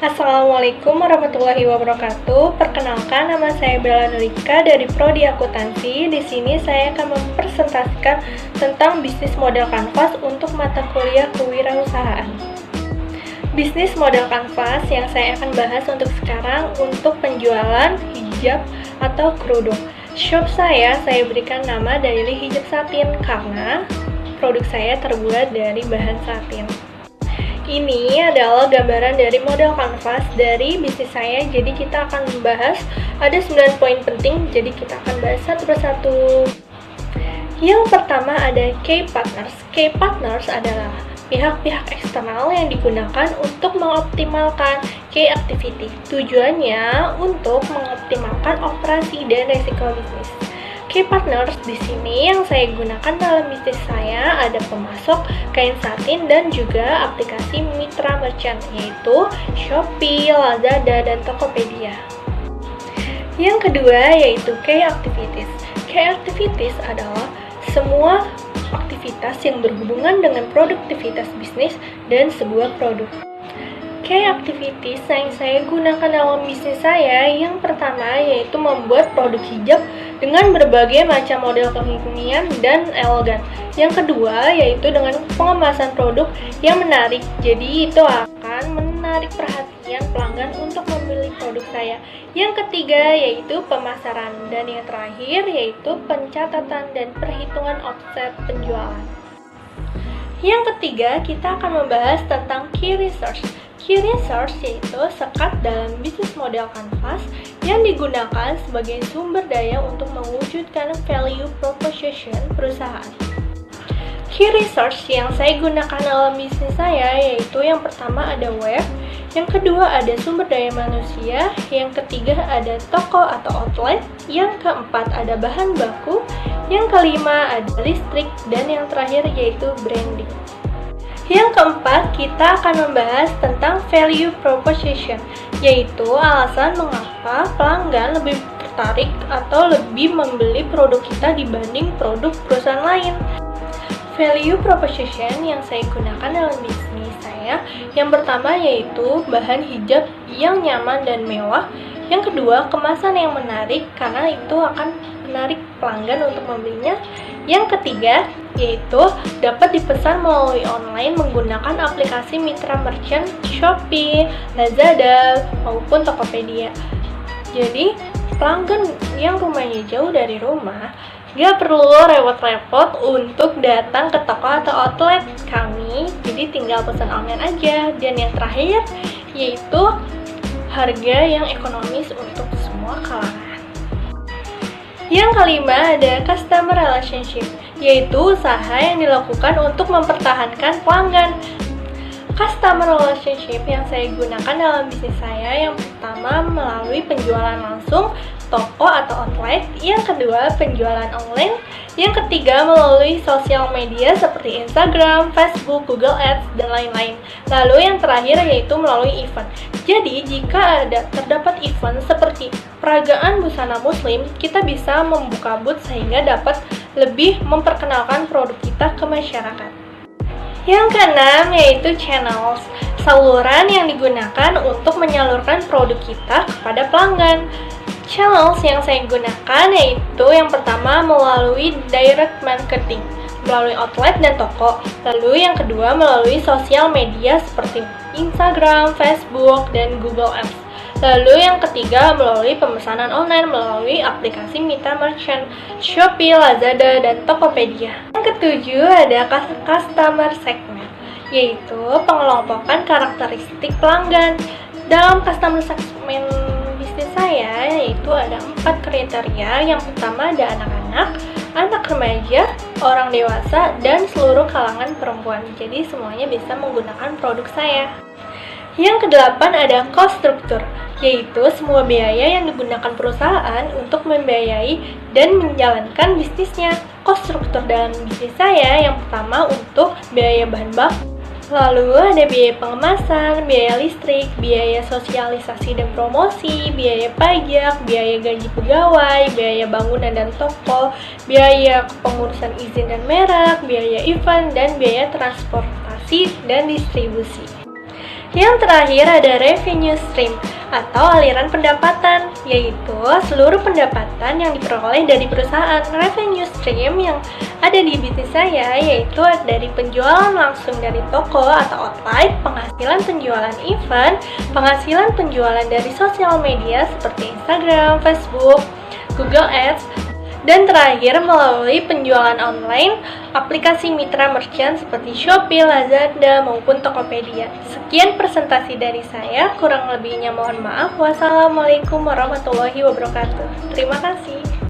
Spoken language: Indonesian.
Assalamualaikum warahmatullahi wabarakatuh. Perkenalkan, nama saya Bella Nurika dari Prodi Akuntansi. Di sini saya akan mempresentasikan tentang bisnis model kanvas untuk mata kuliah kewirausahaan. Bisnis model kanvas yang saya akan bahas untuk sekarang untuk penjualan hijab atau kerudung. Shop saya berikan nama Daily Hijab Satin karena produk saya terbuat dari bahan satin. Ini adalah gambaran dari model kanvas dari bisnis saya. Jadi kita akan membahas ada 9 poin penting. Jadi kita akan bahas satu persatu. Yang pertama ada key partners. Key partners adalah pihak-pihak eksternal yang digunakan untuk mengoptimalkan key activity. Tujuannya untuk mengoptimalkan operasi dan resiko bisnis. Key partners di sini yang saya gunakan dalam bisnis saya ada pemasok, kain satin, dan juga aplikasi mitra merchant yaitu Shopee, Lazada, dan Tokopedia. Yang kedua yaitu key activities. Key activities adalah semua aktivitas yang berhubungan dengan produktivitas bisnis dan sebuah produk. Key activities yang saya gunakan dalam bisnis saya yang pertama yaitu membuat produk hijab dengan berbagai macam model kekinian dan elegan. Yang kedua yaitu dengan pengemasan produk yang menarik, jadi itu akan menarik perhatian pelanggan untuk membeli produk saya. Yang ketiga yaitu pemasaran, dan yang terakhir yaitu pencatatan dan perhitungan offset penjualan. Yang ketiga, kita akan membahas tentang key research. Key research yaitu sekat dalam bisnis model kanvas yang digunakan sebagai sumber daya untuk mewujudkan value proposition perusahaan. Key research yang saya gunakan dalam bisnis saya yaitu yang pertama ada web, yang kedua ada sumber daya manusia, yang ketiga ada toko atau outlet, yang keempat ada bahan baku, yang kelima ada listrik, dan yang terakhir yaitu branding. Yang keempat, kita akan membahas tentang value proposition, yaitu alasan mengapa pelanggan lebih tertarik atau lebih membeli produk kita dibanding produk perusahaan lain. Value proposition yang saya gunakan dalam bisnis saya, yang pertama yaitu bahan hijab yang nyaman dan mewah, yang kedua kemasan yang menarik karena itu akan menarik pelanggan untuk membelinya, yang ketiga yaitu dapat dipesan melalui online menggunakan aplikasi mitra merchant Shopee, Lazada, maupun Tokopedia. Jadi pelanggan yang rumahnya jauh dari rumah gak perlu repot-repot untuk datang ke toko atau outlet kami, jadi tinggal pesan online aja. Dan yang terakhir yaitu harga yang ekonomis untuk semua kalangan. Yang kelima ada customer relationship, yaitu usaha yang dilakukan untuk mempertahankan pelanggan. Customer relationship yang saya gunakan dalam bisnis saya yang pertama melalui penjualan langsung, toko atau outlet, yang kedua penjualan online, yang ketiga melalui sosial media seperti Instagram, Facebook, Google Ads, dan lain-lain. Lalu yang terakhir yaitu melalui event. Jadi jika terdapat event seperti peragaan busana muslim, kita bisa membuka booth sehingga dapat lebih memperkenalkan produk kita ke masyarakat. Yang keenam yaitu channels, saluran yang digunakan untuk menyalurkan produk kita kepada pelanggan. Channels yang saya gunakan yaitu yang pertama melalui direct marketing, melalui outlet dan toko. Lalu yang kedua melalui sosial media seperti Instagram, Facebook, dan Google Ads. Lalu yang ketiga melalui pemesanan online melalui aplikasi mitra merchant Shopee, Lazada, dan Tokopedia. Yang ketujuh ada customer segment, yaitu pengelompokan karakteristik pelanggan. Dalam customer segment bisnis saya yaitu ada 4 kriteria. Yang pertama ada anak-anak, anak remaja, orang dewasa, dan seluruh kalangan perempuan. Jadi semuanya bisa menggunakan produk saya. Yang kedelapan ada cost structure, yaitu semua biaya yang digunakan perusahaan untuk membiayai dan menjalankan bisnisnya. Cost structure dalam bisnis saya yang pertama untuk biaya bahan baku, lalu ada biaya pengemasan, biaya listrik, biaya sosialisasi dan promosi, biaya pajak, biaya gaji pegawai, biaya bangunan dan toko, biaya pengurusan izin dan merek, biaya event, dan biaya transportasi dan distribusi. Yang terakhir ada revenue stream atau aliran pendapatan, yaitu seluruh pendapatan yang diperoleh dari perusahaan. Revenue stream yang ada di bisnis saya yaitu dari penjualan langsung dari toko atau outlet, penghasilan penjualan event, penghasilan penjualan dari sosial media seperti Instagram, Facebook, Google Ads, dan terakhir melalui penjualan online, aplikasi mitra merchant seperti Shopee, Lazada, maupun Tokopedia. Sekian presentasi dari saya, kurang lebihnya mohon maaf. Wassalamualaikum warahmatullahi wabarakatuh. Terima kasih.